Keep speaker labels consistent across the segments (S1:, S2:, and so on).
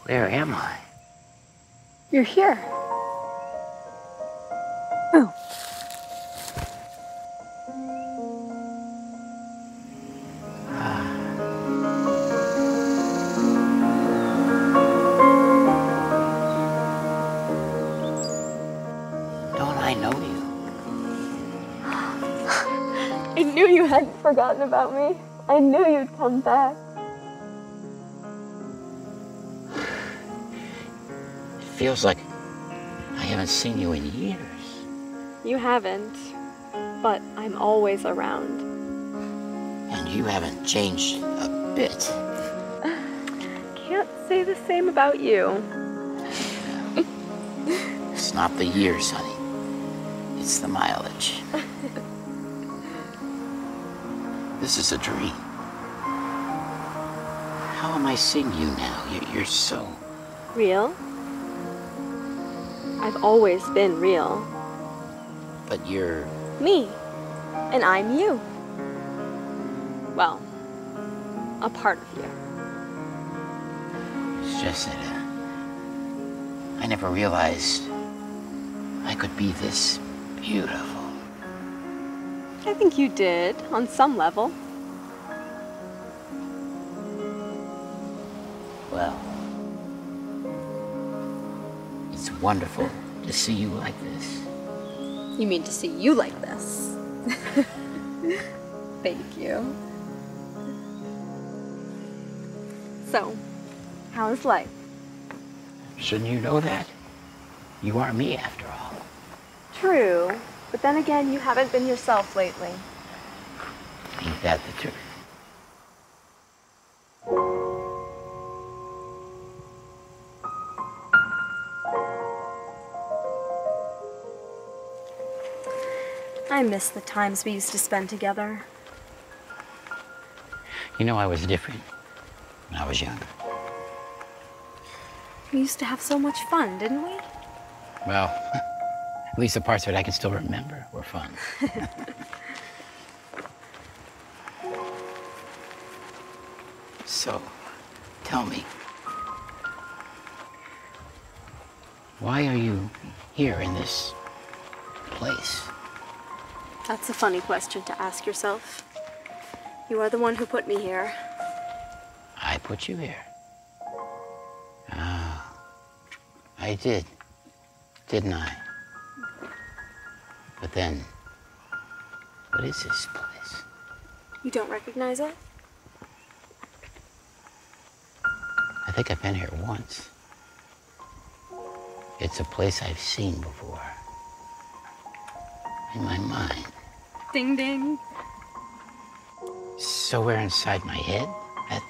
S1: Where am I?
S2: You're here. Oh.
S1: Don't I know you?
S2: I knew you hadn't forgotten about me. I knew you'd come back.
S1: It feels like I haven't seen you in years.
S2: You haven't, but I'm always around.
S1: And you haven't changed a bit.
S2: Can't say the same about you.
S1: It's not the years, honey. It's the mileage. This is a dream. How am I seeing you now? You're so...
S2: Real? I've always been real.
S1: But you're...
S2: Me. And I'm you. Well, a part of you.
S1: It's just that I never realized I could be this beautiful.
S2: I think you did, on some level.
S1: Well, it's wonderful to see you like this.
S2: You mean to see you like this? Thank you. So, how's life?
S1: Shouldn't you know that? You are me, after all.
S2: True, but then again, you haven't been yourself lately.
S1: Ain't that the truth?
S2: I miss the times we used to spend together.
S1: You know, I was different when I was younger.
S2: We used to have so much fun, didn't we?
S1: Well, at least the parts of it I can still remember were fun. So, tell me, why are you here in this place?
S2: That's a funny question to ask yourself. You are the one who put me here.
S1: I put you here. Ah, I did, didn't I? But then, what is this place?
S2: You don't recognize it?
S1: I think I've been here once. It's a place I've seen before. In my mind.
S2: Ding ding.
S1: Somewhere inside my head?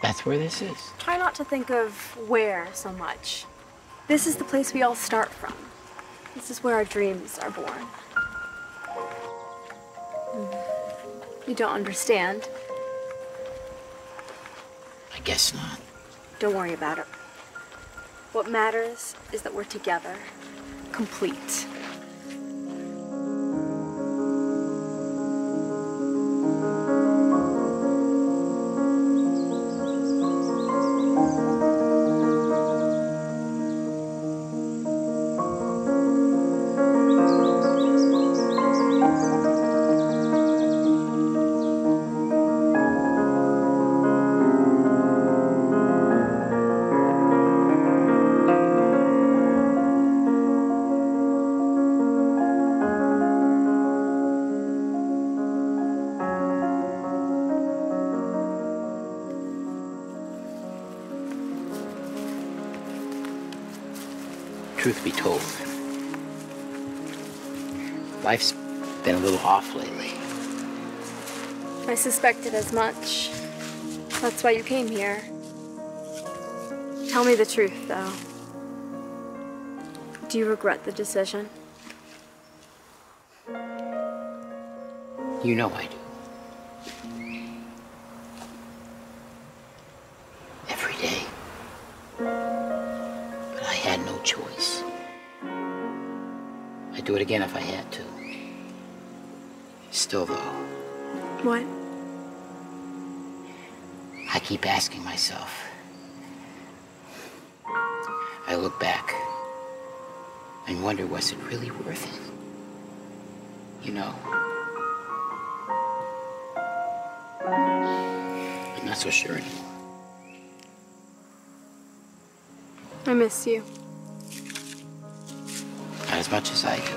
S1: That's where this is?
S2: Try not to think of where so much. This is the place we all start from. This is where our dreams are born. You don't understand.
S1: I guess not.
S2: Don't worry about it. What matters is that we're together, complete.
S1: Truth be told, life's been a little off lately.
S2: I suspected as much. That's why you came here. Tell me the truth, though. Do you regret the decision?
S1: You know I do. Every day. But I had no choice. I'd do it again if I had to. Still, though.
S2: What?
S1: I keep asking myself, I look back and wonder, was it really worth it? You know? I'm not so sure anymore.
S2: I miss you.
S1: Not as much as I do.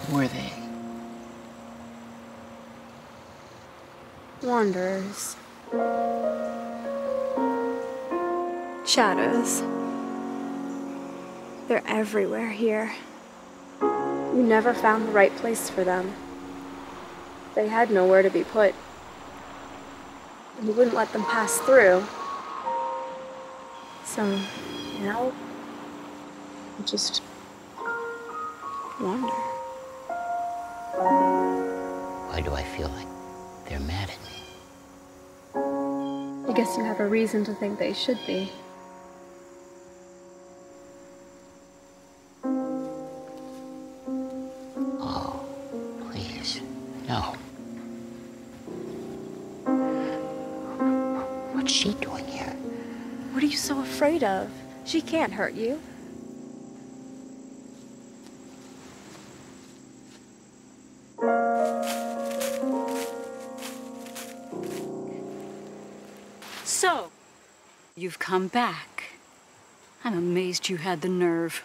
S1: Who are they?
S2: Wanderers. Shadows. They're everywhere here. You never found the right place for them. They had nowhere to be put. And you wouldn't let them pass through. So now you just wander.
S1: Why do I feel like they're mad at me?
S2: I guess you have a reason to think they should be.
S1: Oh, please, no. What's she doing here?
S2: What are you so afraid of? She can't hurt you.
S3: So, you've come back. I'm amazed you had the nerve.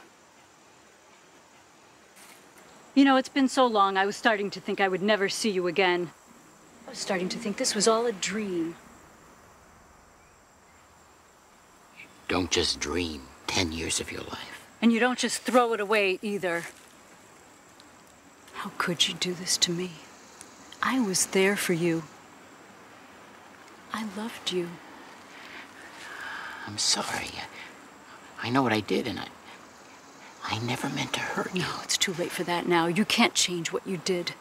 S3: You know, it's been so long, I was starting to think I would never see you again. I was starting to think this was all a dream.
S1: Don't just dream 10 years of your life.
S3: And you don't just throw it away either. How could you do this to me? I was there for you. I loved you.
S1: I'm sorry. I know what I did, and I never meant to hurt you.
S3: No, it's too late for that now. You can't change what you did.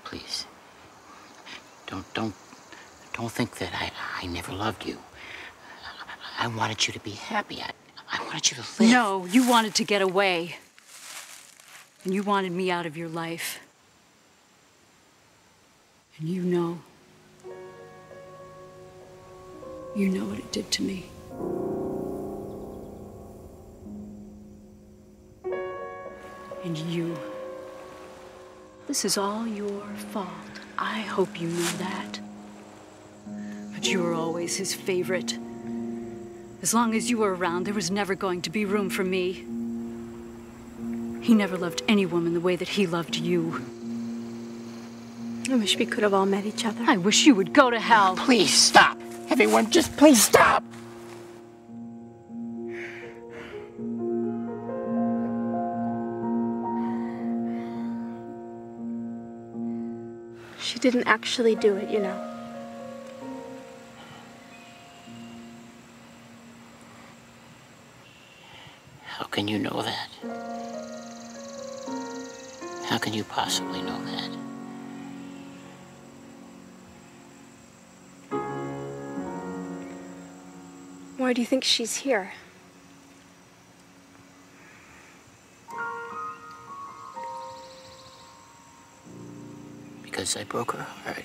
S1: Please. Don't think that I never loved you. I wanted you to be happy. I wanted you to live.
S3: No, you wanted to get away. And you wanted me out of your life. And you know what it did to me. And you. This is all your fault. I hope you know that. But you were always his favorite. As long as you were around, there was never going to be room for me. He never loved any woman the way that he loved you.
S2: I wish we could have all met each other.
S3: I wish you would go to hell.
S1: Please stop. Everyone, just please stop.
S2: She didn't actually do it, you know.
S1: How can you know that? How can you possibly know that?
S2: Why do you think she's here?
S1: Because I broke her heart.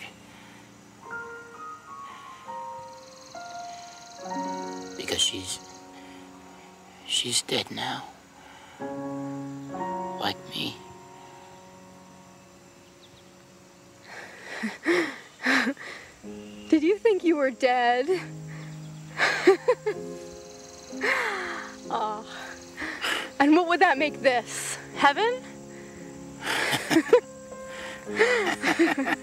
S1: Because she's dead now. Like me.
S2: Did you think you were dead? Oh. And what would that make this? Heaven?
S1: It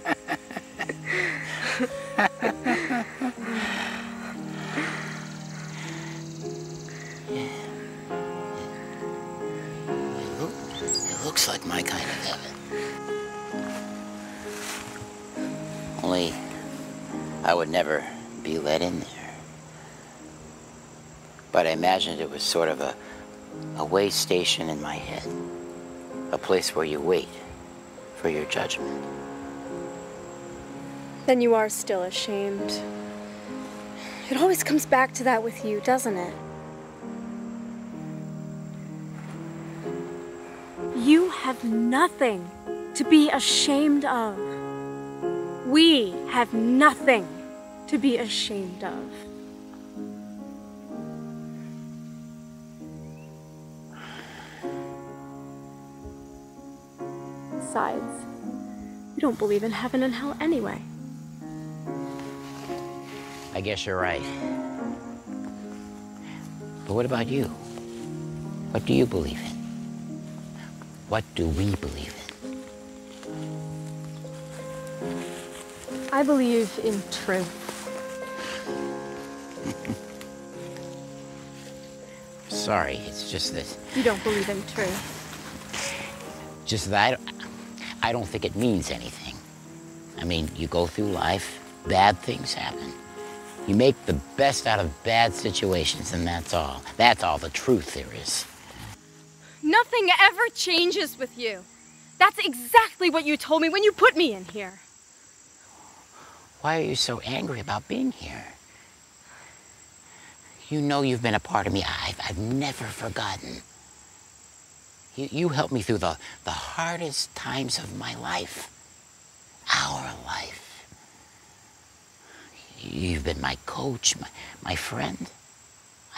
S1: looks like my kind of heaven. Only I would never be let in there. But I imagined it was sort of a way station in my head. A place where you wait for your judgment.
S2: Then you are still ashamed. It always comes back to that with you, doesn't it? You have nothing to be ashamed of. We have nothing to be ashamed of. Besides, you don't believe in heaven and hell anyway.
S1: I guess you're right. But what about you? What do you believe in? What do we believe in?
S2: I believe in truth.
S1: Sorry, it's just that...
S2: You don't believe in truth.
S1: Just that I don't think it means anything. I mean, you go through life, bad things happen. You make the best out of bad situations, and that's all. That's all the truth there is.
S2: Nothing ever changes with you. That's exactly what you told me when you put me in here.
S1: Why are you so angry about being here? You know you've been a part of me. I've never forgotten. You helped me through the hardest times of my life. Our life. You've been my coach, my friend.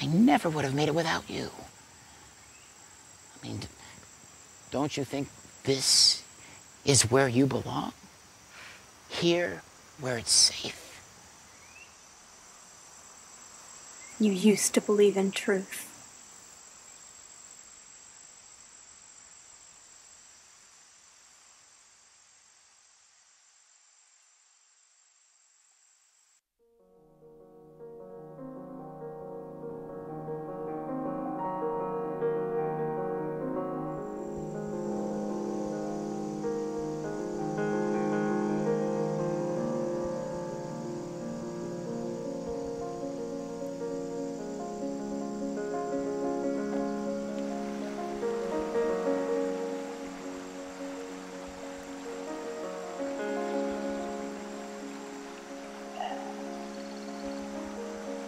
S1: I never would have made it without you. I mean, don't you think this is where you belong? Here, where it's safe.
S2: You used to believe in truth.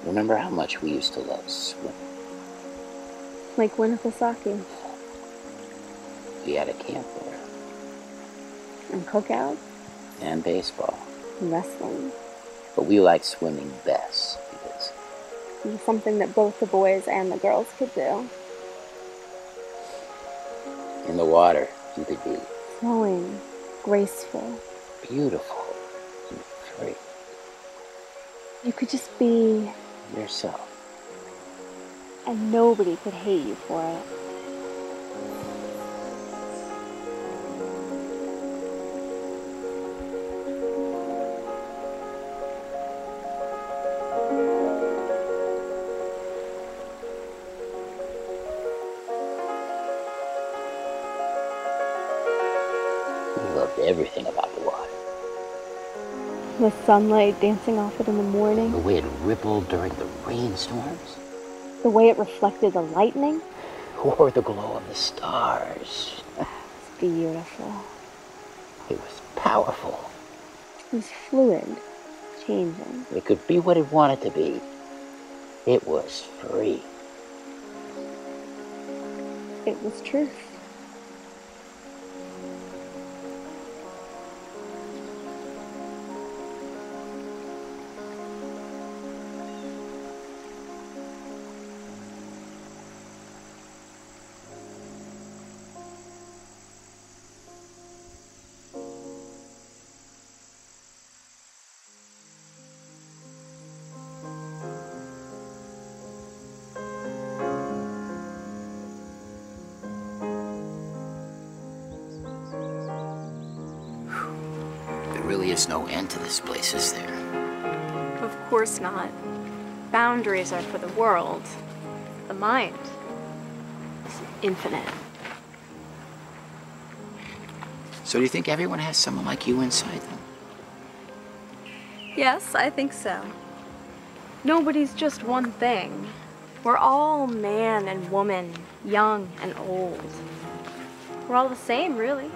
S1: Remember how much we used to love swimming?
S2: Like Winnipesaukee.
S1: We had a camp there.
S2: And cookouts.
S1: And baseball.
S2: And wrestling.
S1: But we liked swimming best because
S2: it was something that both the boys and the girls could do.
S1: In the water, you could be
S2: flowing, graceful,
S1: beautiful, and free.
S2: You could just be
S1: yourself.
S2: And nobody could hate you for it.
S1: We loved everything about the water.
S2: The sunlight dancing off it in the morning.
S1: The way it rippled during the rainstorms.
S2: The way it reflected the lightning.
S1: Or the glow of the stars.
S2: It's beautiful.
S1: It was powerful.
S2: It was fluid, changing.
S1: It could be what it wanted to be. It was free.
S2: It was truth.
S1: There really is no end to this place, is there?
S2: Of course not. Boundaries are for the world. The mind is infinite.
S1: So do you think everyone has someone like you inside them?
S2: Yes, I think so. Nobody's just one thing. We're all man and woman, young and old. We're all the same, really.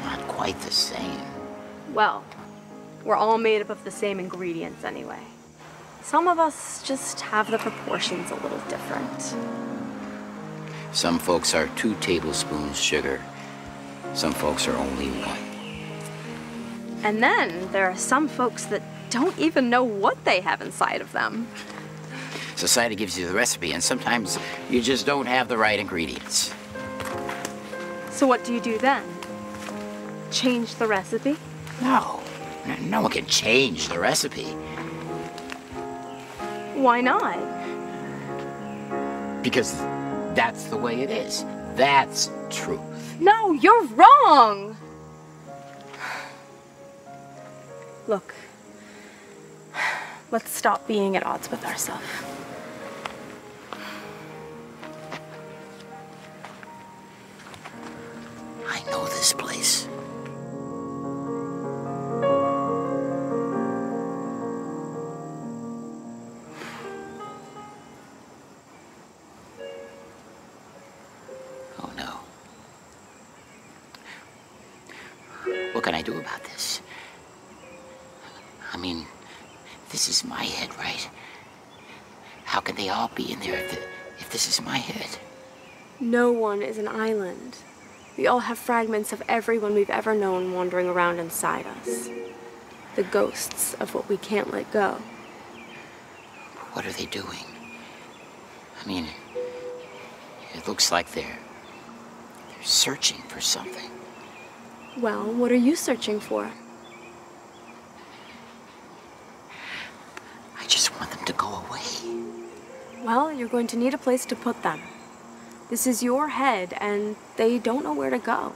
S1: Not quite the same.
S2: Well, we're all made up of the same ingredients anyway. Some of us just have the proportions a little different.
S1: Some folks are 2 tablespoons sugar. Some folks are only 1.
S2: And then there are some folks that don't even know what they have inside of them.
S1: Society gives you the recipe, and sometimes you just don't have the right ingredients.
S2: So what do you do then? Change the recipe?
S1: No. No one can change the recipe.
S2: Why not?
S1: Because that's the way it is. That's truth.
S2: No, you're wrong! Look, let's stop being at odds with ourselves.
S1: I know this place. Oh no. What can I do about this? I mean, this is my head, right? How can they all be in there if this is my head?
S2: No one is an island. We all have fragments of everyone we've ever known wandering around inside us. The ghosts of what we can't let go.
S1: What are they doing? I mean, it looks like they're searching for something.
S2: Well, what are you searching for?
S1: I just want them to go away.
S2: Well, you're going to need a place to put them. This is your head, and they don't know where to go.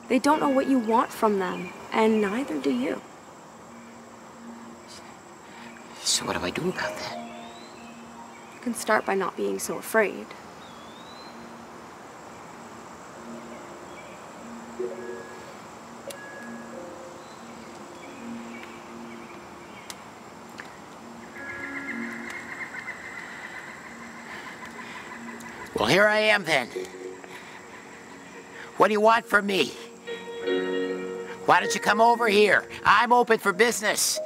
S2: They don't know what you want from them, and neither do you.
S1: So what do I do about that?
S2: You can start by not being so afraid.
S1: Well, here I am then. What do you want from me? Why don't you come over here? I'm open for business.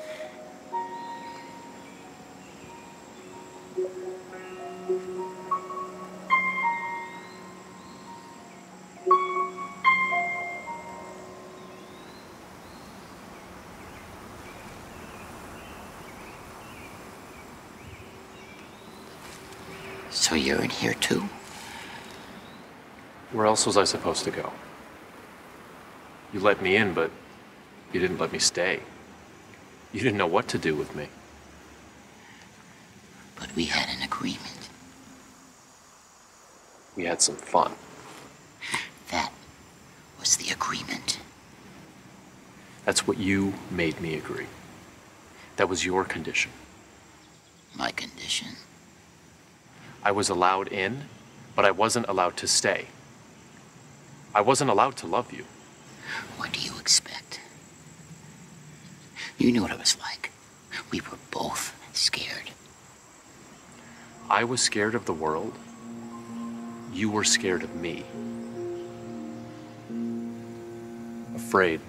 S1: So you're in here too?
S4: Where else was I supposed to go? You let me in, but you didn't let me stay. You didn't know what to do with me.
S1: But we had an agreement.
S4: We had some fun.
S1: That was the agreement.
S4: That's what you made me agree. That was your condition.
S1: My condition?
S4: I was allowed in, but I wasn't allowed to stay. I wasn't allowed to love you.
S1: What do you expect? You knew what it was like. We were both scared.
S4: I was scared of the world. You were scared of me. Afraid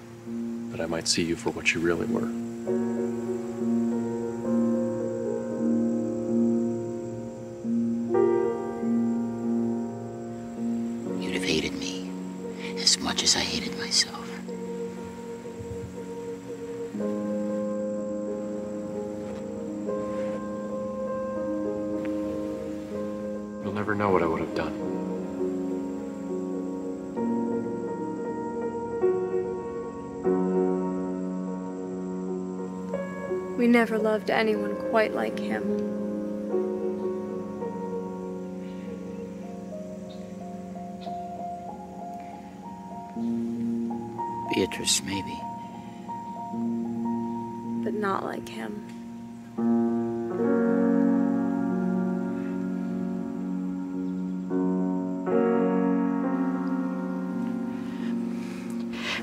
S4: that I might see you for what you really were.
S1: You'd have hated me as much as I hated myself.
S4: You'll never know what I would have done.
S2: We never loved anyone quite like him.
S1: Beatrice, maybe.
S2: But not like him.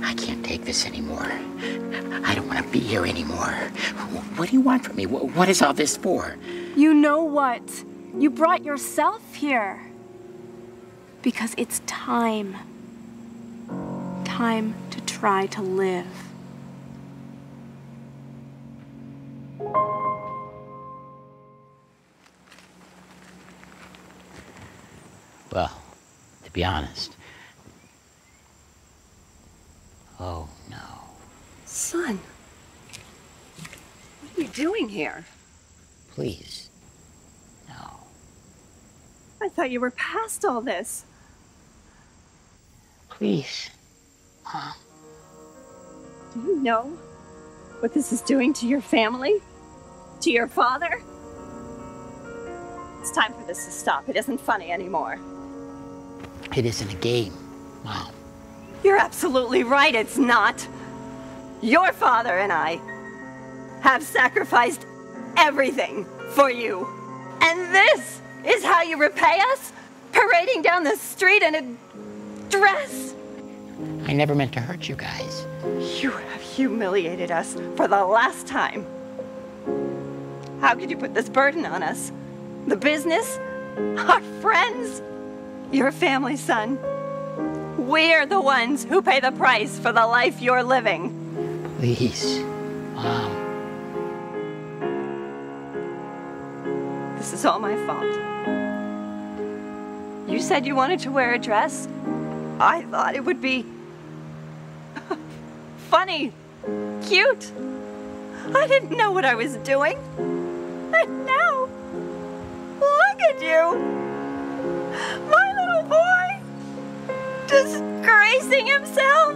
S1: I can't take this anymore. I don't want to be here anymore. What do you want from me? What is all this for?
S2: You know what? You brought yourself here. Because it's time. Time to try to live.
S1: Well, to be honest. Oh, no.
S3: Son, what are you doing here?
S1: Please. No.
S3: I thought you were past all this.
S1: Please. Mom.
S3: Do you know what this is doing to your family? To your father? It's time for this to stop. It isn't funny anymore.
S1: It isn't a game, Mom.
S3: You're absolutely right, it's not. Your father and I have sacrificed everything for you. And this is how you repay us? Parading down the street in a dress?
S1: I never meant to hurt you guys.
S3: You have humiliated us for the last time. How could you put this burden on us? The business? Our friends? Your family, son. We're the ones who pay the price for the life you're living.
S1: Please, Mom.
S3: This is all my fault. You said you wanted to wear a dress. I thought it would be funny, cute. I didn't know what I was doing. And now, look at you. My little boy, disgracing himself.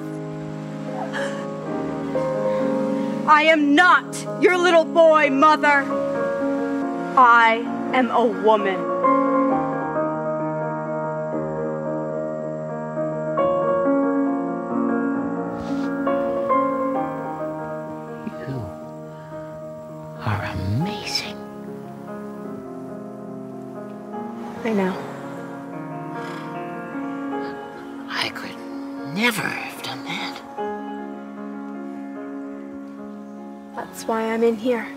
S2: I am not your little boy, Mother. I am a woman.
S1: You are amazing.
S2: I know.
S1: I could never have done that.
S2: That's why I'm in here.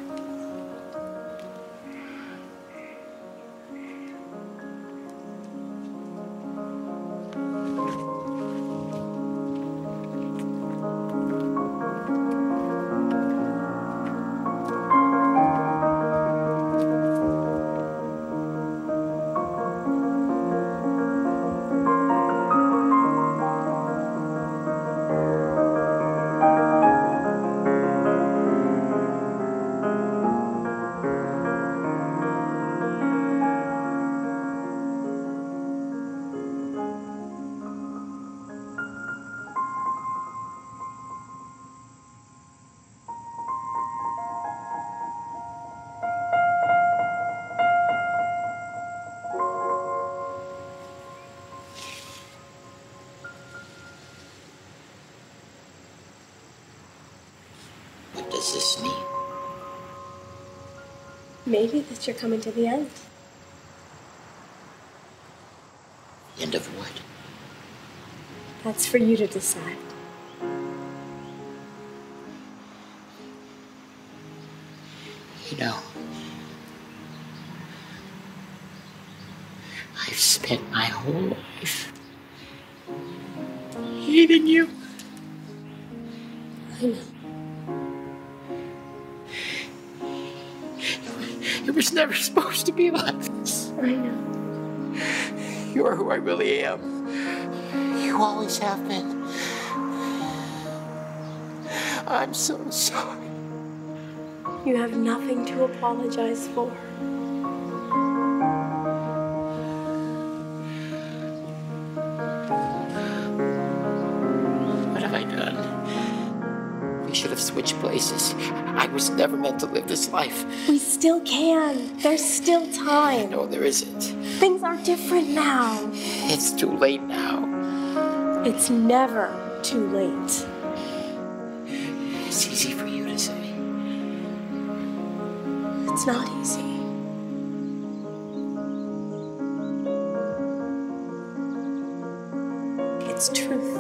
S1: What does this mean?
S2: Maybe that you're coming to the end.
S1: The end of what?
S2: That's for you to decide.
S1: You know, I've spent my whole life hating you.
S2: I know.
S1: It was never supposed to be like this.
S2: I know.
S1: You're who I really am. You always have been. I'm so sorry.
S2: You have nothing to apologize for.
S1: What have I done? We should have switched places. I was never meant to live this life.
S2: We still can. There's still time.
S1: No, there isn't.
S2: Things are different now.
S1: It's too late now.
S2: It's never too late.
S1: It's easy for you to say.
S2: It's not easy. It's truth.